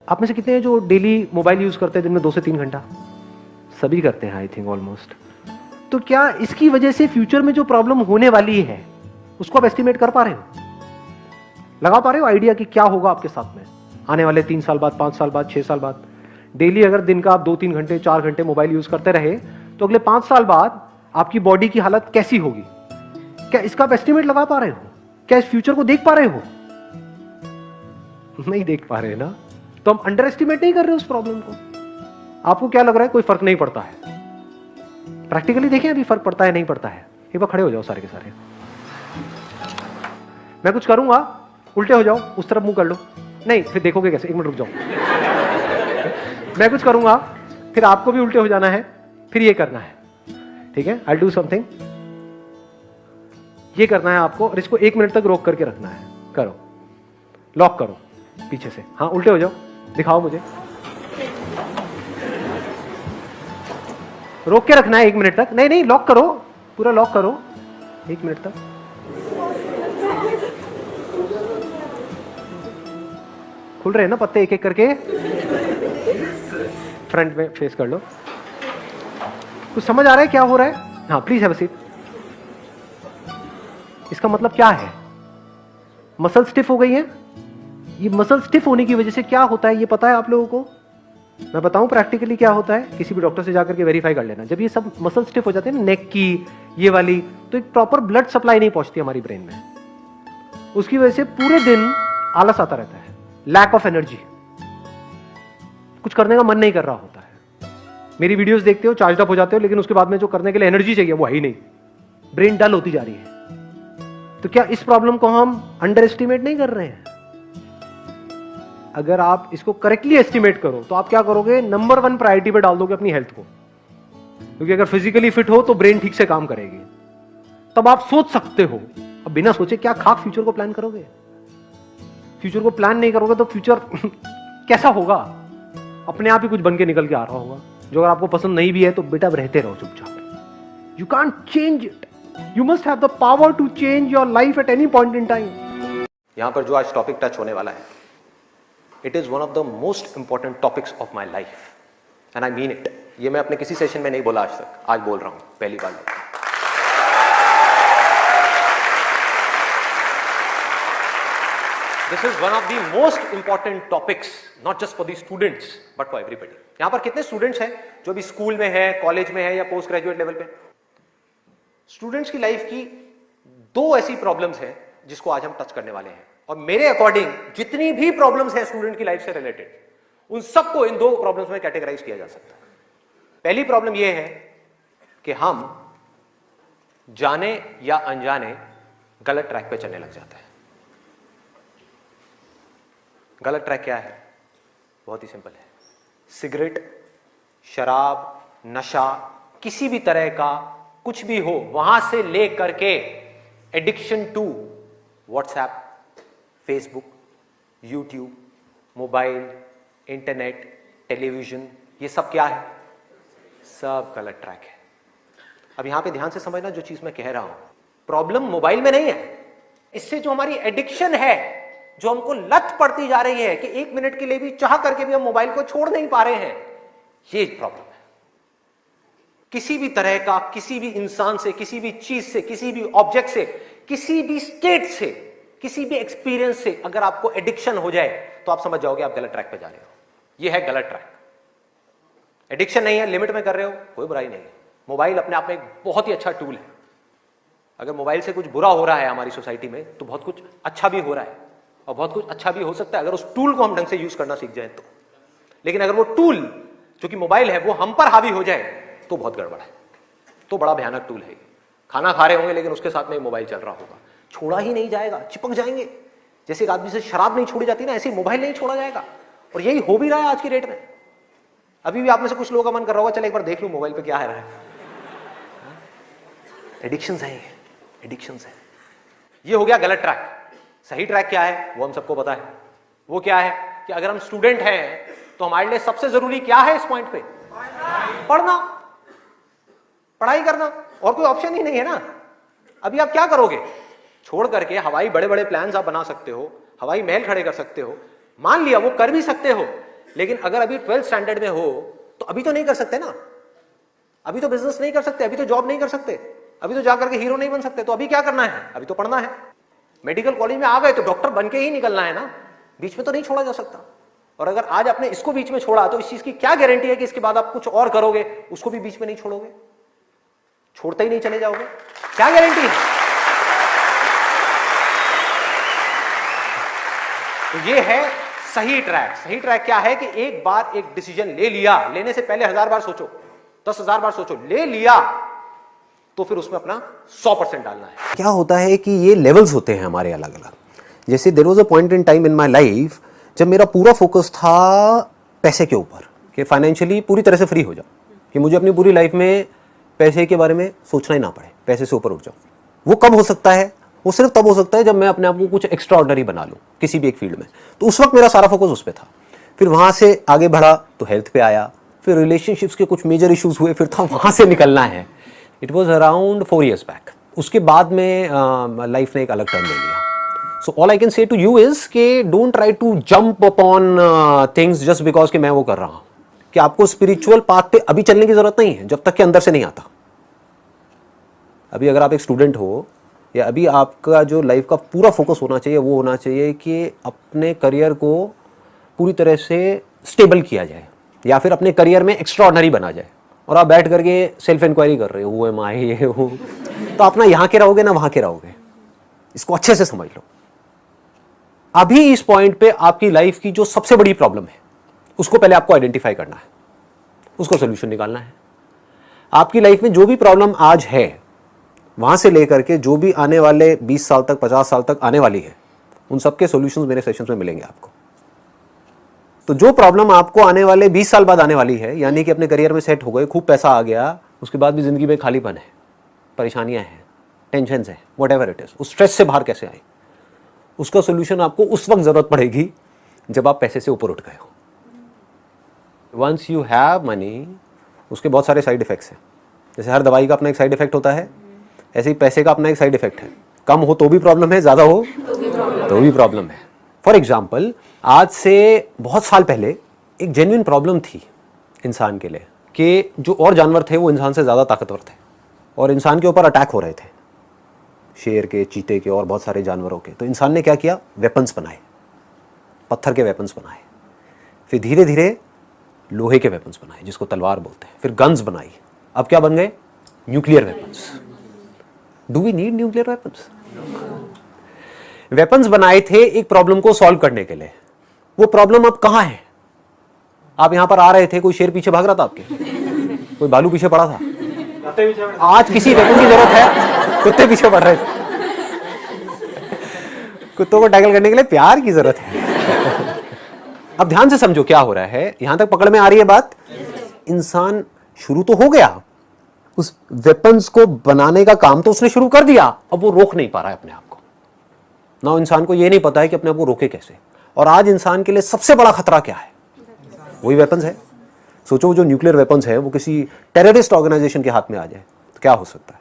आप में से कितने हैं जो डेली मोबाइल यूज करते हैं दिन में 2 से 3 घंटा? सभी करते हैं आई थिंक ऑलमोस्ट। तो क्या इसकी वजह से फ्यूचर में जो प्रॉब्लम होने वाली है उसको आप एस्टिमेट कर पा रहे हो? लगा पा रहे हो आइडिया कि क्या होगा आपके साथ में आने वाले 3 साल बाद, 5 साल बाद, 6 साल बाद? डेली अगर दिन का आप 2-3 घंटे, 4 घंटे मोबाइल यूज करते रहे तो अगले 5 साल बाद आपकी बॉडी की हालत कैसी होगी? क्या इसका आप एस्टिमेट लगा पा रहे हो? क्या इस फ्यूचर को देख पा रहे हो? नहीं देख पा रहे ना, तो हम अंडर एस्टिमेट नहीं कर रहे उस प्रॉब्लम को। आपको क्या लग रहा है कोई फर्क नहीं पड़ता है? प्रैक्टिकली देखें अभी फर्क पड़ता है नहीं पड़ता है। एक बार खड़े हो जाओ सारे के सारे, मैं कुछ करूंगा, उल्टे हो जाओ, उस तरफ मुंह कर लो। नहीं फिर देखोगे कैसे? 1 मिनट रुक जाओ। मैं कुछ करूंगा, फिर आपको भी उल्टे हो जाना है, फिर ये करना है, ठीक है? आई डू समथिंग, ये करना है आपको, और इसको 1 मिनट तक रोक करके रखना है। करो, लॉक करो पीछे से। हाँ उल्टे हो जाओ, दिखाओ मुझे। रोक के रखना है 1 मिनट तक। नहीं नहीं, लॉक करो, पूरा लॉक करो 1 मिनट तक। खुल रहे हैं ना पत्ते एक एक करके? फ्रंट में फेस कर लो। कुछ समझ आ रहा है क्या हो रहा है? हाँ प्लीज हैव अ सीट। इसका मतलब क्या है? मसल स्टिफ हो गई है। ये मसल स्टिफ होने की वजह से क्या होता है ये पता है आप लोगों को? मैं बताऊं प्रैक्टिकली क्या होता है? किसी भी डॉक्टर से जाकर के वेरीफाई कर लेना। जब ये सब मसल स्टिफ हो जाते हैं ना, नेक की ये वाली, तो एक प्रॉपर ब्लड सप्लाई नहीं पहुंचती हमारी ब्रेन में। उसकी वजह से पूरे दिन आलस आता रहता है, लैक ऑफ एनर्जी, कुछ करने का मन नहीं कर रहा होता है। मेरी वीडियोस देखते हो, चार्ज अप हो जाते हो, लेकिन उसके बाद में जो करने के लिए एनर्जी चाहिए वो है ही नहीं। ब्रेन डल होती जा रही है। तो क्या इस प्रॉब्लम को हम अंडर एस्टिमेट नहीं कर रहे हैं? अगर आप इसको करेक्टली एस्टिमेट करो तो आप क्या करोगे? नंबर 1 प्रायोरिटी पे डाल दोगे अपनी हेल्थ को, क्योंकि अगर फिजिकली फिट हो तो ब्रेन ठीक से काम करेगी। तब आप सोच सकते हो। अब बिना सोचे क्या खाक फ्यूचर को प्लान करोगे? फ्यूचर को प्लान नहीं करोगे तो फ्यूचर कैसा होगा? अपने आप ही कुछ बन के निकल के आ रहा होगा, जो अगर आपको पसंद नहीं भी है तो बेटा रहते रहो चुपचाप। You can't change it, you must have the power to change your life at any point in time. यहां पर जो आज टॉपिक टच होने वाला है, it is one of the most important topics of my life, and I mean it. ये मैं अपने किसी सेशन में नहीं बोला आज तक, आज बोल रहा हूं पहली बार। This is one of the most important topics, not just for the students, but for everybody. यहां पर कितने स्टूडेंट्स हैं जो भी स्कूल में है, कॉलेज में है या पोस्ट ग्रेजुएट लेवल पे? स्टूडेंट्स की लाइफ की 2 ऐसी प्रॉब्लम्स हैं जिसको आज हम टच करने वाले हैं, और मेरे अकॉर्डिंग जितनी भी प्रॉब्लम्स हैं स्टूडेंट की लाइफ से रिलेटेड, उन सबको इन 2 प्रॉब्लम्स में कैटेगराइज किया जा सकता है। पहली प्रॉब्लम यह है कि हम जाने या अनजाने गलत ट्रैक पे चलने लग जाते हैं। गलत ट्रैक क्या है? बहुत ही सिंपल है। सिगरेट, शराब, नशा, किसी भी तरह का कुछ भी हो, वहां से ले करके addiction to WhatsApp, Facebook, YouTube, mobile, internet, television, ये सब क्या है? सब गलत ट्रैक है। अब यहां पे ध्यान से समझना जो चीज मैं कह रहा हूं। प्रॉब्लम मोबाइल में नहीं है, इससे जो हमारी एडिक्शन है, जो हमको लत पड़ती जा रही है कि 1 मिनट के लिए भी चाह करके भी हम मोबाइल को छोड़ नहीं पा रहे हैं, ये प्रॉब्लम है। किसी भी तरह का, किसी भी इंसान से, किसी भी चीज से, किसी भी ऑब्जेक्ट से, किसी भी स्टेट से, किसी भी एक्सपीरियंस से अगर आपको एडिक्शन हो जाए तो आप समझ जाओगे आप गलत ट्रैक पे जा रहे हो। ये है गलत ट्रैक। एडिक्शन नहीं है, लिमिट में कर रहे हो, कोई बुराई नहीं है। मोबाइल अपने आप में एक बहुत ही अच्छा टूल है। अगर मोबाइल से कुछ बुरा हो रहा है हमारी सोसाइटी में तो बहुत कुछ अच्छा भी हो रहा है, और बहुत कुछ अच्छा भी हो सकता है अगर उस टूल को हम ढंग से यूज करना सीख जाए तो। लेकिन अगर वो टूल जो कि मोबाइल है वो हम पर हावी हो जाए तो बहुत गड़बड़ है, तो बड़ा भयानक टूल है। खाना खा रहे होंगे लेकिन उसके साथ में मोबाइल चल रहा होगा, छोड़ा ही नहीं जाएगा, चिपक जाएंगे। जैसे एक आदमी से शराब नहीं छोड़ी जाती ना, ऐसे मोबाइल नहीं छोड़ा जाएगा। और यही हो भी रहा है आज की डेट में। अभी भी आप में से कुछ लोगों का मन कर रहा होगा चल एक बार देख लूं मोबाइल पे क्या है रहा है। एडिक्शंस है, एडिक्शंस है। ये हो गया गलत ट्रैक। सही ट्रैक क्या है वो हम सबको पता है। वो क्या है कि अगर हम स्टूडेंट हैं तो हमारे लिए सबसे जरूरी क्या है इस पॉइंट पे? पढ़ना, पढ़ाई करना, और कोई ऑप्शन ही नहीं है ना। अभी आप क्या करोगे? छोड़ करके हवाई बड़े बड़े प्लान्स आप बना सकते हो, हवाई महल खड़े कर सकते हो, मान लिया वो कर भी सकते हो, लेकिन अगर अभी 12th स्टैंडर्ड में हो तो अभी तो नहीं कर सकते ना, अभी तो बिजनेस नहीं कर सकते, अभी तो जॉब नहीं कर सकते, अभी तो जाकर के हीरो नहीं बन सकते, तो अभी क्या करना है, अभी तो पढ़ना है। मेडिकल कॉलेज में आ गए तो डॉक्टर बन के ही निकलना है ना, बीच में तो नहीं छोड़ा जा सकता। और अगर आज आपने इसको बीच में छोड़ा तो इस चीज की क्या गारंटी है कि इसके बाद आप कुछ और करोगे, उसको भी बीच में नहीं छोड़ोगे, छोड़ते ही नहीं चले जाओगे, क्या गारंटी है? तो ये है सही ट्रैक। सही ट्रैक क्या है कि एक बार एक डिसीजन ले लिया, लेने से पहले 1000 बार सोचो, 10,000 बार सोचो, ले लिया तो फिर उसमें अपना 100% डालना है। क्या होता है कि ये लेवल्स होते हैं हमारे अलग अलग। जैसे there was a point in time in my life जब मेरा पूरा फोकस था पैसे के ऊपर, कि फाइनेंशियली पूरी तरह से फ्री हो जाऊं, कि मुझे अपनी पूरी लाइफ में पैसे के बारे में सोचना ही ना पड़े, पैसे से ऊपर उठ जाऊं। वो कब हो सकता है? वो सिर्फ तब हो सकता है जब मैं अपने आप को कुछ एक्स्ट्रा ऑर्डिनरी बना लूं किसी भी एक फील्ड में। तो उस वक्त मेरा सारा फोकस उस पर था। फिर वहां से आगे बढ़ा तो हेल्थ पे आया, फिर रिलेशनशिप्स के कुछ मेजर इश्यूज हुए, फिर था वहां से निकलना है। It was around 4 years back. उसके बाद में लाइफ ने एक अलग टर्न ले लिया। So all I can say to you is कि don't try to jump upon things just because कि मैं वो कर रहा हूं। कि आपको स्पिरिचुअल पाथ पे अभी चलने की जरूरत नहीं है जब तक कि अंदर से नहीं आता। अभी अगर आप एक स्टूडेंट हो, या अभी आपका जो लाइफ का पूरा फोकस होना चाहिए वो होना चाहिए कि अपने करियर को पूरी तरह से स्टेबल किया जाए, या फिर अपने करियर में एक्स्ट्रा ऑर्डिनरी बना जाए। और आप बैठ करके सेल्फ इंक्वायरी कर रहे हो, वो एम आई ये हो, तो आप ना यहाँ के रहोगे ना वहाँ के रहोगे। इसको अच्छे से समझ लो। अभी इस पॉइंट पे आपकी लाइफ की जो सबसे बड़ी प्रॉब्लम है उसको पहले आपको आइडेंटिफाई करना है, उसको सोल्यूशन निकालना है। आपकी लाइफ में जो भी प्रॉब्लम आज है वहां से लेकर के जो भी आने वाले 20 साल तक 50 साल तक आने वाली है, उन सबके सॉल्यूशंस मेरे सेशंस में मिलेंगे आपको। तो जो प्रॉब्लम आपको आने वाले 20 साल बाद आने वाली है, यानी कि अपने करियर में सेट हो गए, खूब पैसा आ गया, उसके बाद भी जिंदगी में खालीपन है, परेशानियां हैं, टेंशन है, वट एवर इट इज, उस स्ट्रेस से बाहर कैसे आए, उसका सोल्यूशन आपको उस वक्त जरूरत पड़ेगी जब आप पैसे से ऊपर उठ गए हो। वंस यू हैव मनी, उसके बहुत सारे साइड इफेक्ट्स हैं। जैसे हर दवाई का अपना एक साइड इफेक्ट होता है, ऐसे ही पैसे का अपना एक साइड इफेक्ट है। कम हो तो भी प्रॉब्लम है, ज्यादा हो तो भी प्रॉब्लम है। फॉर एग्जाम्पल, आज से बहुत साल पहले एक जेन्युइन प्रॉब्लम थी इंसान के लिए कि जो और जानवर थे वो इंसान से ज़्यादा ताकतवर थे और इंसान के ऊपर अटैक हो रहे थे, शेर के, चीते के और बहुत सारे जानवरों के। तो इंसान ने क्या किया? वेपन्स बनाए, पत्थर के वेपन्स बनाए, फिर धीरे धीरे लोहे के वेपन्स बनाए जिसको तलवार बोलते हैं, फिर गन्स बनाई। अब क्या बन गए? Nuclear weapons. Do we need nuclear weapons? Weapons बनाए थे एक प्रॉब्लम को सॉल्व करने के लिए। वो प्रॉब्लम अब कहां है? आप यहां पर आ रहे थे, कोई शेर पीछे भाग रहा था आपके, कोई भालू पीछे पड़ा था, आज किसी वेपन की जरूरत है? कुत्ते पीछे पड़ रहे थे। कुत्तों को टैकल करने के लिए प्यार की जरूरत है। अब ध्यान से समझो क्या हो रहा है, यहां तक पकड़ में आ रही है बात? इंसान शुरू तो हो गया, उस वेपन्स को बनाने का काम तो उसने शुरू कर दिया, अब वो रोक नहीं पा रहा है अपने आप को। ना इंसान को ये नहीं पता है कि अपने आप को रोके कैसे। और आज इंसान के लिए सबसे बड़ा खतरा क्या है? वही वेपन्स है। सोचो जो न्यूक्लियर वेपन्स है वो किसी टेररिस्ट ऑर्गेनाइजेशन के हाथ में आ जाए तो क्या हो सकता है।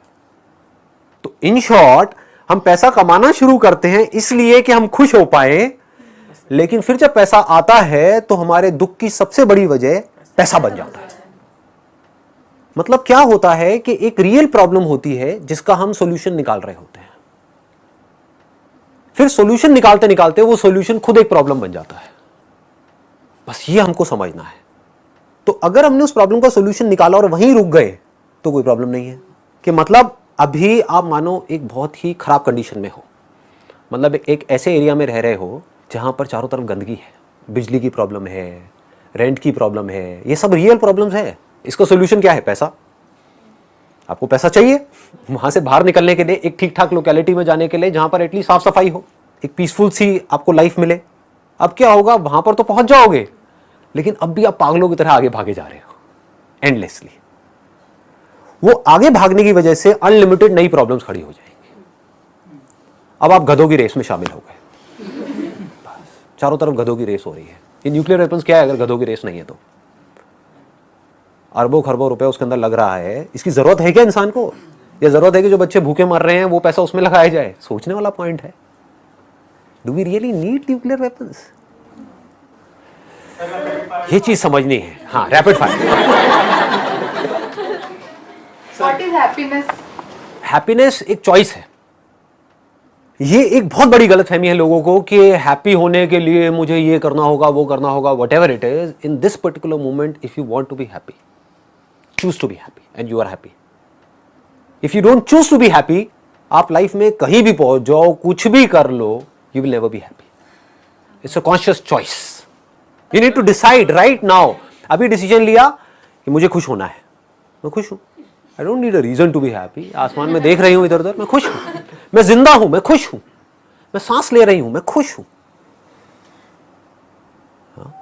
तो इन शॉर्ट, हम पैसा कमाना शुरू करते हैं इसलिए कि हम खुश हो पाए, लेकिन फिर जब पैसा आता है तो हमारे दुख की सबसे बड़ी वजह पैसा बन जाता है। मतलब क्या होता है कि एक रियल प्रॉब्लम होती है जिसका हम सॉल्यूशन निकाल रहे होते हैं, फिर सॉल्यूशन निकालते निकालते वो सॉल्यूशन खुद एक प्रॉब्लम बन जाता है। बस ये हमको समझना है। तो अगर हमने उस प्रॉब्लम का सॉल्यूशन निकाला और वहीं रुक गए तो कोई प्रॉब्लम नहीं है। कि मतलब अभी आप मानो एक बहुत ही खराब कंडीशन में हो, मतलब एक ऐसे एरिया में रह रहे हो जहां पर चारों तरफ गंदगी है, बिजली की प्रॉब्लम है, रेंट की प्रॉब्लम है, ये सब रियल प्रॉब्लम्स है। इसका सॉल्यूशन क्या है? पैसा। आपको पैसा चाहिए वहां से बाहर निकलने के लिए, एक ठीक ठाक लोकेलिटी में जाने के लिए जहां पर एटलीस्ट साफ सफाई हो, एक पीसफुल सी आपको लाइफ मिले। अब क्या होगा? वहां पर तो पहुंच जाओगे, लेकिन अब भी आप पागलों की तरह आगे भागे जा रहे हो एंडलेसली। वो आगे भागने की वजह से अनलिमिटेड नई प्रॉब्लम्स खड़ी हो जाएंगी। अब आप गधों की रेस में शामिल हो गए। चारों तरफ गधों की रेस हो रही है। ये न्यूक्लियर वेपन्स क्या है अगर गधों की रेस नहीं है तो? अरबों खरबों रुपए उसके अंदर लग रहा है। इसकी जरूरत है क्या इंसान को? या जरूरत है कि जो बच्चे भूखे मर रहे हैं वो पैसा उसमें लगाया जाए? सोचने वाला पॉइंट है। Do we really need nuclear weapons? ये चीज समझनी है। हाँ, rapid fire. What is happiness? Happiness एक चॉइस है। ये एक बहुत बड़ी गलतफहमी है लोगों को कि हैप्पी होने के लिए मुझे ये करना होगा, वो करना होगा, whatever it is. In this particular moment, if you want to be happy, choose to be happy and you are happy. If you don't choose to be happy, आप लाइफ में कहीं भी पहुंच जाओ, कुछ भी कर लो, you will never be happy. It's a conscious choice. You need to decide right now. अभी डिसीजन लिया कि मुझे खुश होना है, मैं खुश हूं। आई don't need a reason to be happy. आसमान में देख रही हूं इधर उधर, मैं खुश हूं। मैं जिंदा हूं, मैं खुश हूं। मैं सांस ले रही हूं, मैं खुश हूं।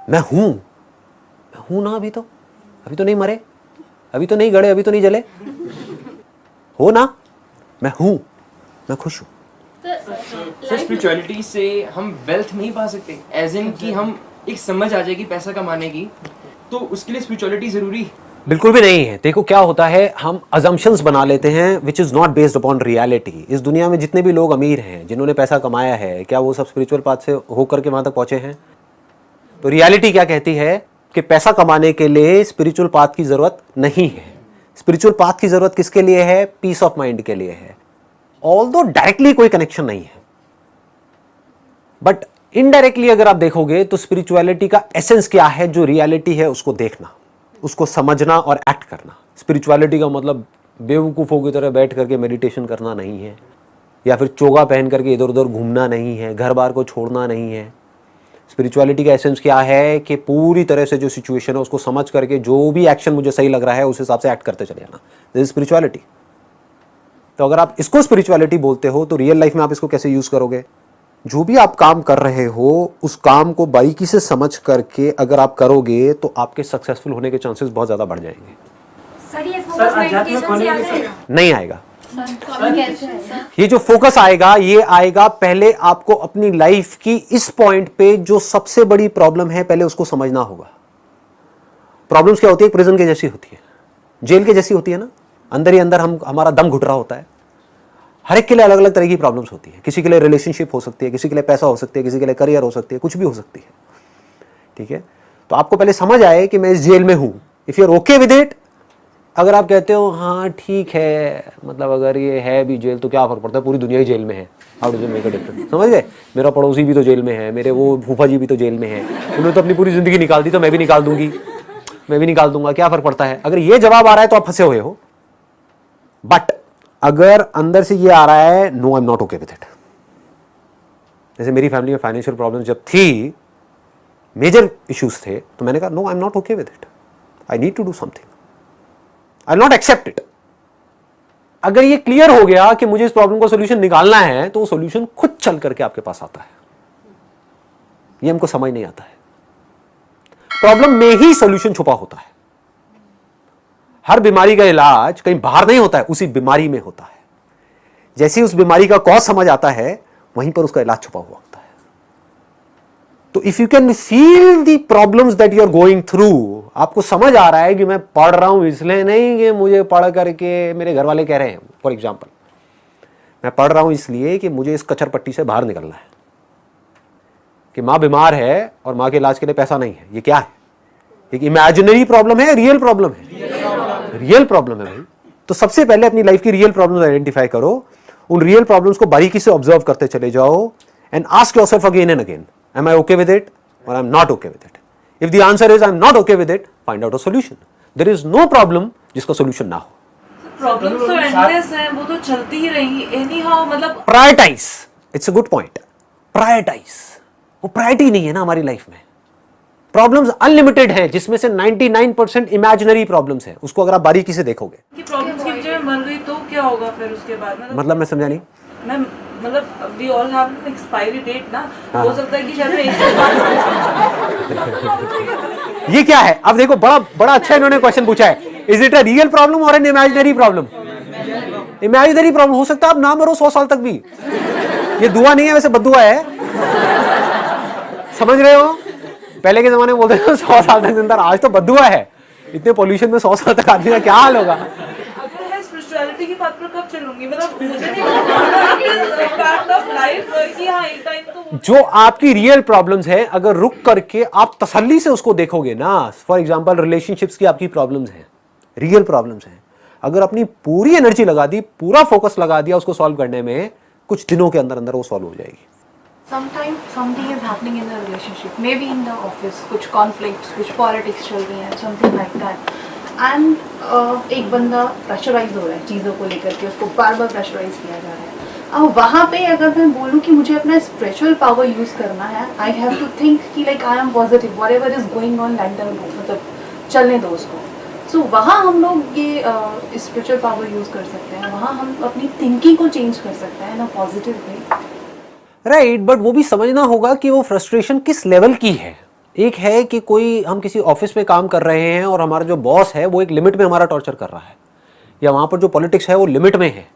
मैं हूं ना। अभी तो नहीं मरे, अभी तो नहीं गड़े, अभी तो नहीं जले, हो ना। मैं हूं, मैं खुश हूं। सर स्पिरिचुअलिटी से हम वेल्थ नहीं पा सकते, एज इन कि हम एक समझ आ जाएगी पैसा कमाने की, तो उसके लिए स्पिरिचुअलिटी जरूरी? बिल्कुल भी नहीं है। देखो क्या होता है, हम अजम्पशंस बना लेते हैं which is not based upon reality. इस दुनिया में जितने भी लोग अमीर हैं, जिन्होंने पैसा कमाया है, क्या वो सब स्पिरिचुअल पाथ से होकर के वहां तक पहुंचे हैं? तो रियलिटी क्या कहती है कि पैसा कमाने के लिए स्पिरिचुअल पाथ की जरूरत नहीं है। स्पिरिचुअल पाथ की जरूरत किसके लिए है? पीस ऑफ माइंड के लिए है। ऑल्दो डायरेक्टली कोई कनेक्शन नहीं है, बट इनडायरेक्टली अगर आप देखोगे तो स्पिरिचुअलिटी का एसेंस क्या है, जो रियलिटी है उसको देखना, उसको समझना और एक्ट करना। स्पिरिचुअलिटी का मतलब बेवकूफ़ों की तरह बैठ करके मेडिटेशन करना नहीं है, या फिर चोगा पहन करके इधर उधर घूमना नहीं है, घर बार को छोड़ना नहीं है। स्पिरिचुअलिटी का एसेंस क्या है कि पूरी तरह से जो सिचुएशन है उसको समझ करके जो भी एक्शन मुझे सही लग रहा है उस हिसाब से एक्ट करते चले जाना। This is spirituality. तो अगर आप इसको स्पिरिचुअलिटी बोलते हो तो रियल लाइफ में आप इसको कैसे यूज करोगे? जो भी आप काम कर रहे हो उस काम को बारीकी से समझ करके अगर आप करोगे तो आपके सक्सेसफुल होने के चांसेस बहुत ज्यादा बढ़ जाएंगे। सर ये फोकस मेडिटेशन से आ जाएगा? नहीं आएगा। सर कैसे है? ये जो फोकस आएगा, ये आएगा पहले आपको अपनी लाइफ की इस पॉइंट पे जो सबसे बड़ी प्रॉब्लम है पहले उसको समझना होगा। प्रॉब्लम्स क्या होती है? प्रिजन के जैसी होती है, जेल के जैसी होती है ना। अंदर ही अंदर हमारा दम घुट रहा होता है। हर एक के लिए अलग अलग तरह की प्रॉब्लम्स होती है। किसी के लिए रिलेशनशिप हो सकती है, किसी के लिए पैसा हो सकती है, किसी के लिए करियर हो सकती है, कुछ भी हो सकती है। ठीक है, तो आपको पहले समझ आए कि मैं इस जेल में हूं। If you are okay with it, अगर आप कहते हो हाँ ठीक है, मतलब अगर ये है भी जेल तो क्या फर्क पड़ता है, पूरी दुनिया ही जेल में है, how does it make a difference? समझ गए? मेरा पड़ोसी भी तो जेल में है, मेरे वो फूफा जी भी तो जेल में है, उन्होंने तो अपनी पूरी जिंदगी निकाल दी, तो मैं भी निकाल दूंगी, मैं भी निकाल दूंगा, क्या फर्क पड़ता है? अगर ये जवाब आ रहा है तो आप फंसे हुए हो। बट अगर अंदर से ये आ रहा है no I am not okay with it, जैसे मेरी फैमिली में फाइनेंशियल प्रॉब्लम जब थी, मेजर इश्यूज थे, तो मैंने कहा no I am not okay with it, I need to do something, I will not accept it. अगर ये क्लियर हो गया कि मुझे इस प्रॉब्लम का सोल्यूशन निकालना है, तो वो सोल्यूशन खुद चल करके आपके पास आता है। ये हमको समझ नहीं आता है। प्रॉब्लम में ही सोल्यूशन छुपा होता है। हर बीमारी का इलाज कहीं बाहर नहीं होता है, उसी बीमारी में होता है। जैसे ही उस बीमारी का कॉज समझ आता है, वहीं पर उसका इलाज छुपा हुआ होता है। तो if you can feel the problems that you are going through, आपको समझ आ रहा है कि मैं पढ़ रहा हूं इसलिए नहीं कि मुझे पढ़ करके मेरे घर वाले कह रहे हैं, फॉर एग्जाम्पल मैं पढ़ रहा हूं इसलिए कि मुझे इस कचर पट्टी से बाहर निकलना है, कि माँ बीमार है और माँ के इलाज के लिए पैसा नहीं है। ये क्या है? एक इमेजिनरी प्रॉब्लम है, रियल प्रॉब्लम है? रियल प्रॉब्लम है भाई। तो सबसे पहले अपनी लाइफ की रियल प्रॉब्लम्स आइडेंटिफाई करो, उन रियल प्रॉब्लम्स को बारीकी से ऑब्जर्व करते चले जाओ and ask yourself again and again, am I okay with it और I am not okay with it. If the answer is I am not okay with it, find out a solution. There is no problem जिसका solution ना हो। Problems तो endless हैं, वो तो चलती ही रहेंगी एनी हाउ। मतलब prioritise, it's a good point. Prioritise, वो प्रायोरिटी नहीं है ना हमारी लाइफ में। प्रॉब्लम्स अनलिमिटेड हैं, जिसमें से 99% इमेजिनरी प्रॉब्लम्स हैं। उसको अगर आप बारीकी से देखोगे कि प्रॉब्लम्स की वजह मर गई तो क्या होगा फिर उसके बाद? मतलब मैं समझा नहीं। मैं मतलब we all have an expiry date ना, हो सकता है कि शायद मैं 1 साल बाद। ये क्या है? अब देखो, बड़ा बड़ा अच्छा इन्होंने क्वेश्चन पूछा है। Is it a real problem और an imaginary problem? Imaginary problem हो सकता है आप ना मरो 100 साल तक भी। ये दुआ नहीं है, वैसे बद्दुआ है। समझ रहे हो? पहले के जमाने में बोलते थे 100 साल तक जिंदा, आज तो बद्दुआ है। इतने पोल्यूशन में 100 साल तक आदमी का क्या हाल होगा? अगर है स्पिरिचुअलिटी की बात पर कब चलूंगी? करूंगी, मतलब मुझे नहीं पार्ट ऑफ लाइफ कि हाँ एक टाइम तो जो आपकी रियल प्रॉब्लम्स है, अगर रुक करके आप तसल्ली से उसको देखोगे ना, फॉर एग्जांपल रिलेशनशिप्स की आपकी प्रॉब्लम्स हैं, रियल प्रॉब्लम्स हैं, अगर अपनी पूरी एनर्जी लगा दी, पूरा फोकस लगा दिया उसको सॉल्व करने में, कुछ दिनों के अंदर अंदर वो सॉल्व हो जाएगी। Sometimes something is happening in the relationship, maybe in the office, कुछ conflicts, कुछ politics चल रही हैं, something like that. And एक बंदा प्रेशराइज हो रहा है चीज़ों को लेकर के, उसको बार बार प्रेशराइज किया जा रहा है। अब वहाँ पे अगर मैं बोलूँ कि मुझे अपना स्पिरिचुअल पावर यूज़ करना है, आई हैव टू थिंक कि like I am positive, whatever is going on let them go, मतलब चलने दो उसको। सो वहाँ हम लोग ये स्पिरिचुअल पावर यूज़ कर सकते हैं, वहाँ हम अपनी थिंकिंग को चेंज कर सकते हैं in a positive way. Right, but वो भी समझना होगा कि वो फ्रस्ट्रेशन किस लेवल की है। एक है कि कोई हम किसी ऑफिस में काम कर रहे हैं और हमारा जो बॉस है वो एक लिमिट में हमारा टॉर्चर कर रहा है, या वहाँ पर जो पॉलिटिक्स है वो लिमिट में है,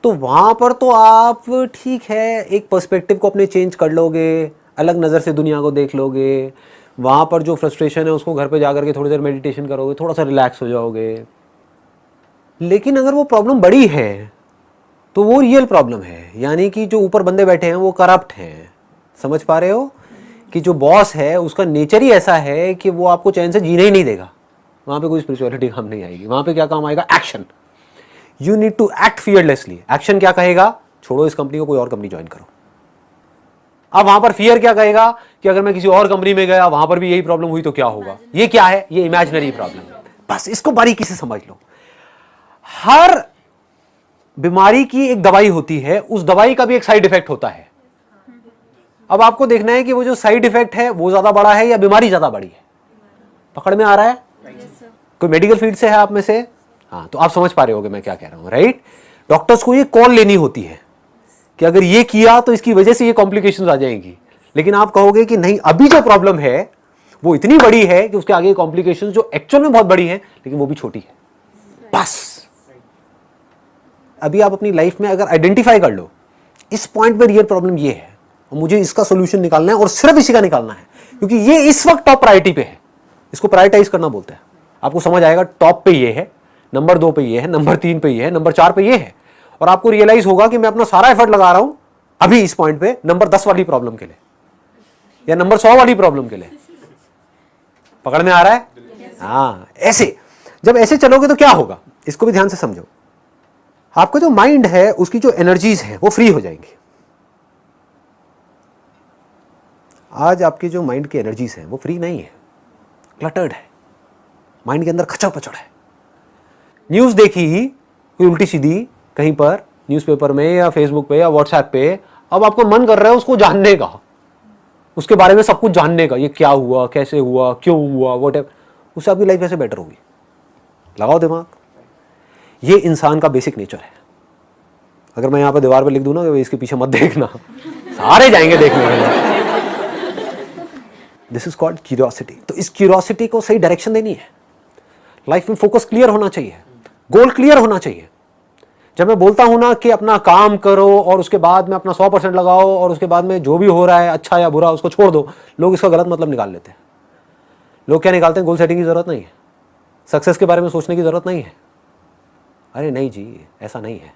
तो वहाँ पर तो आप ठीक है एक पर्सपेक्टिव को अपने चेंज कर लोगे, अलग नज़र से दुनिया को देख लोगे, वहाँ पर जो फ्रस्ट्रेशन है उसको घर पे जा करके थोड़ी देर मेडिटेशन करोगे, थोड़ा सा रिलैक्स हो जाओगे। लेकिन अगर वो प्रॉब्लम बड़ी है तो वो रियल प्रॉब्लम है, यानी कि जो ऊपर बंदे बैठे हैं वो करप्ट हैं। समझ पा रहे हो कि जो बॉस है उसका नेचर ही ऐसा है कि वो आपको चैन से जीने ही नहीं देगा। वहाँ पे कोई स्पिरिचुअलिटी काम नहीं आएगी, वहाँ पे क्या काम आएगा? Action. You need to act fearlessly. Action क्या कहेगा? छोड़ो इस कंपनी को, कोई और कंपनी ज्वाइन करो। अब वहां पर फियर क्या कहेगा कि अगर मैं किसी और कंपनी में गया, वहां पर भी यही प्रॉब्लम हुई तो क्या होगा? ये क्या है? ये इमेजिनरी प्रॉब्लम। बस इसको बारीकी से समझ लो। हर बीमारी की एक दवाई होती है, उस दवाई का भी एक साइड इफेक्ट होता है। अब आपको देखना है कि वो जो साइड इफेक्ट है वो ज्यादा बड़ा है या बीमारी ज्यादा बड़ी है। पकड़ में आ रहा है? कोई मेडिकल फील्ड से है आप में से? हाँ, तो आप समझ पा रहे होगे मैं क्या कह रहा हूं, राइट? डॉक्टर्स को ये कॉल लेनी होती है कि अगर ये किया तो इसकी वजह से ये कॉम्प्लिकेशंस आ जाएंगी, लेकिन आप कहोगे कि नहीं, अभी जो प्रॉब्लम है वो इतनी बड़ी है कि उसके आगे कॉम्प्लिकेशंस जो एक्चुअल में बहुत बड़ी है लेकिन वो भी छोटी है। बस अभी आप अपनी लाइफ में अगर आइडेंटिफाई कर लो इस पॉइंट पे रियल प्रॉब्लम ये है और मुझे इसका सोल्यूशन निकालना है और सिर्फ इसी का निकालना है, क्योंकि ये इस वक्त टॉप प्रायोरिटी पे है। इसको प्रायोरिटाइज करना बोलते हैं। आपको समझ आएगा टॉप पे ये है, नंबर 2 पे ये है, नंबर 3 पे ये है, नंबर 4 पे ये है, और आपको रियलाइज होगा कि मैं अपना सारा एफर्ट लगा रहा हूं अभी इस पॉइंट पे नंबर 10 वाली प्रॉब्लम के लिए या नंबर 100 वाली प्रॉब्लम के लिए। पकड़ में आ रहा है? हाँ, ऐसे जब ऐसे चलोगे तो क्या होगा, इसको भी ध्यान से समझो। आपका जो माइंड है उसकी जो एनर्जीज है वो फ्री हो जाएंगी। आज आपकी जो माइंड की एनर्जीज है वो फ्री नहीं है, क्लटर्ड है, माइंड के अंदर खचड़ पचड़ है। न्यूज़ देखी कोई उल्टी सीधी कहीं पर न्यूज़पेपर में या फेसबुक पे या व्हाट्सएप पे, अब आपको मन कर रहा है उसको जानने का, उसके बारे में सब कुछ जानने का, ये क्या हुआ, कैसे हुआ, क्यों हुआ, व्हाटएवर, उससे आपकी लाइफ कैसे बेटर होगी? लगाओ दिमाग। ये इंसान का बेसिक नेचर है। अगर मैं यहाँ पर दीवार पर लिख दूं ना कि इसके पीछे मत देखना, सारे जाएंगे देखने के लिए। This is called curiosity. तो इस क्यूरियोसिटी को सही डायरेक्शन देनी है। लाइफ में फोकस क्लियर होना चाहिए, गोल क्लियर होना चाहिए। जब मैं बोलता हूं ना कि अपना काम करो और उसके बाद में अपना 100% लगाओ और उसके बाद में जो भी हो रहा है अच्छा या बुरा उसको छोड़ दो, लोग इसका गलत मतलब निकाल लेते हैं। लोग क्या निकालते हैं? गोल सेटिंग की जरूरत नहीं है, सक्सेस के बारे में सोचने की जरूरत नहीं है। अरे नहीं जी, ऐसा नहीं है।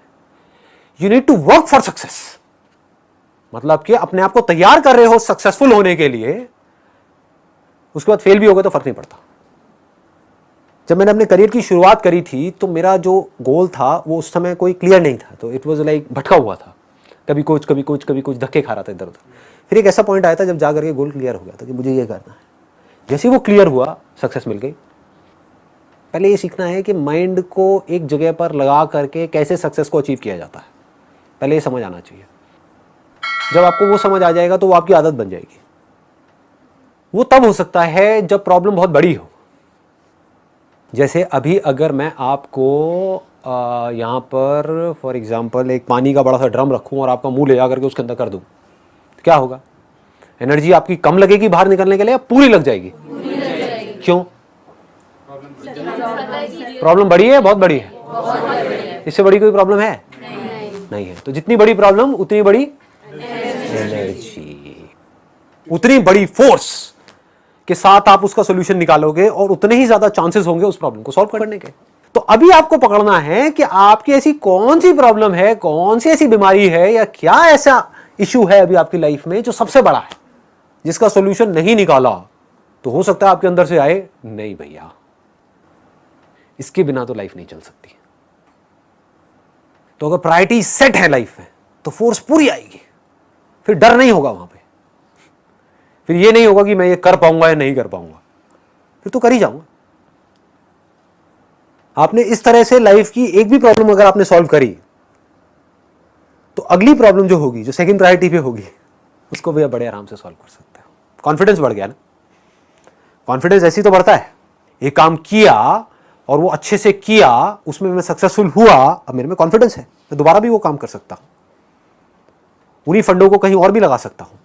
You need to work for success, मतलब कि अपने आप को तैयार कर रहे हो सक्सेसफुल होने के लिए। उसके बाद फेल भी हो गए तो फर्क नहीं पड़ता। जब मैंने अपने करियर की शुरुआत करी थी तो मेरा जो गोल था वो उस समय कोई क्लियर नहीं था, तो इट वाज लाइक भटका हुआ था, कभी कुछ कभी कुछ कभी कुछ, धक्के खा रहा था इधर उधर। फिर एक ऐसा पॉइंट आया था जब जा करके गोल क्लियर हो गया था कि मुझे ये करना है। जैसे वो क्लियर हुआ, सक्सेस मिल गई। पहले ये सीखना है कि माइंड को एक जगह पर लगा करके कैसे सक्सेस को अचीव किया जाता है, पहले ये समझ आना चाहिए। जब आपको वो समझ आ जाएगा तो वो आपकी आदत बन जाएगी। वो तब हो सकता है जब प्रॉब्लम बहुत बड़ी हो। जैसे अभी अगर मैं आपको यहाँ पर फॉर एग्जांपल एक पानी का बड़ा सा ड्रम रखूँ और आपका मुंह ले जा करके उसके अंदर कर दूँ, तो क्या होगा? एनर्जी आपकी कम लगेगी बाहर निकलने के लिए या पूरी लग जाएगी? क्यों? प्रॉब्लम बड़ी है, बहुत बड़ी है। इससे बड़ी कोई प्रॉब्लम है? नहीं है। तो जितनी बड़ी प्रॉब्लम उतनी बड़ी एनर्जी, उतनी बड़ी फोर्स के साथ आप उसका सॉल्यूशन निकालोगे और उतने ही ज्यादा चांसेस होंगे उस प्रॉब्लम को सॉल्व करने के। तो अभी आपको पकड़ना है कि आपकी ऐसी कौन सी प्रॉब्लम है, कौन सी ऐसी बीमारी है, या क्या ऐसा इश्यू है अभी आपकी लाइफ में जो सबसे बड़ा है, जिसका सॉल्यूशन नहीं निकाला तो हो सकता है आपके अंदर से आए, नहीं भैया इसके बिना तो लाइफ नहीं चल सकती। तो अगर प्रायोरिटी सेट है लाइफ में तो फोर्स पूरी आएगी, फिर डर नहीं होगा वहां पे, फिर ये नहीं होगा कि मैं ये कर पाऊंगा या नहीं कर पाऊंगा, फिर तो कर ही जाऊंगा। आपने इस तरह से लाइफ की एक भी प्रॉब्लम अगर आपने सॉल्व करी तो अगली प्रॉब्लम जो होगी, जो सेकंड प्रायोरिटी पे होगी, उसको भी आप बड़े आराम से सॉल्व कर सकते हो। कॉन्फिडेंस बढ़ गया ना। कॉन्फिडेंस ऐसी तो बढ़ता है, एक काम किया और वो अच्छे से किया, उसमें मैं सक्सेसफुल हुआ, अब मेरे में कॉन्फिडेंस है, मैं दोबारा भी वो काम कर सकता हूं, उन्हीं फंडों को कहीं और भी लगा सकता हूं।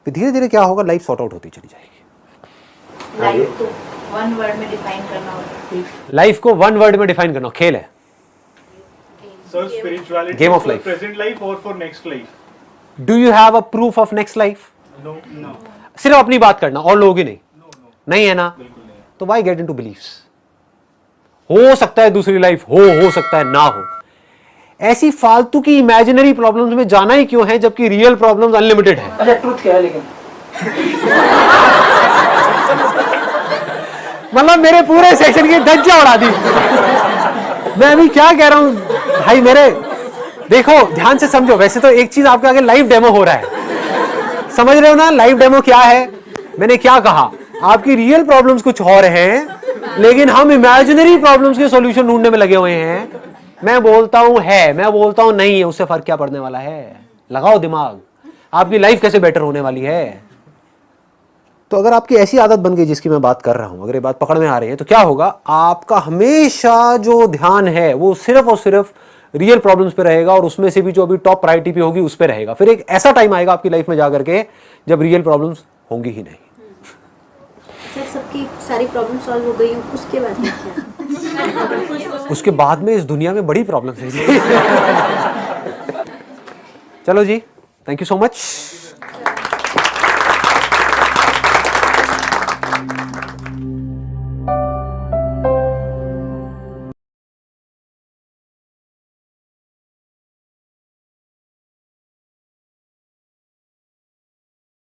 फिर धीरे धीरे क्या होगा, लाइफ सॉर्ट आउट होती चली जाएगी। लाइफ को वन वर्ड में डिफाइन करना होगा। लाइफ को वन वर्ड में डिफाइन करना खेल है, Sir, spirituality Game of for life. present life or for next life? Do you have a proof of next life? No, no, सिर्फ अपनी बात करना और लोगों की नहीं, नहीं है ना, बिल्कुल नहीं। तो वाई गेट इनटू बिलीफ्स? हो सकता है दूसरी लाइफ हो सकता है ना हो। ऐसी फालतू की इमेजिनरी प्रॉब्लम्स में जाना ही क्यों है जबकि रियल प्रॉब्लम्स अनलिमिटेड है। अच्छा ट्रुथ क्या है लेकिन? मतलब मेरे पूरे सेक्शन की धज्जियां उड़ा दी। मैं अभी क्या कह रहा हूं भाई मेरे, देखो ध्यान से समझो। वैसे तो एक चीज आपके आगे लाइव डेमो हो रहा है, समझ रहे हो ना लाइव डेमो क्या है। मैंने क्या कहा, आपकी रियल प्रॉब्लम्स कुछ और हैं, लेकिन हम इमेजिनरी प्रॉब्लम्स के सॉल्यूशन ढूंढने में लगे हुए हैं। मैं बोलता हूं है, मैं बोलता हूं नहीं है, उससे फर्क क्या पड़ने वाला है? लगाओ दिमाग, आपकी लाइफ कैसे बेटर होने वाली है। तो अगर आपकी ऐसी आदत बन गई जिसकी मैं बात कर रहा हूं, अगर ये बात पकड़ में आ रही है, तो क्या होगा, आपका हमेशा जो ध्यान है वो सिर्फ और सिर्फ रियल प्रॉब्लम्स पे रहेगा, और उसमें से भी जो अभी टॉप प्रायोरिटी पे होगी उस पे रहेगा। फिर एक ऐसा टाइम आएगा आपकी लाइफ में जाकर के जब रियल प्रॉब्लम्स होंगी ही नहीं। सर सबकी सारी प्रॉब्लम सॉल्व हो गई, उसके बाद में क्या? उसके बाद में इस दुनिया में बड़ी प्रॉब्लम्स है। चलो जी, थैंक यू सो मच।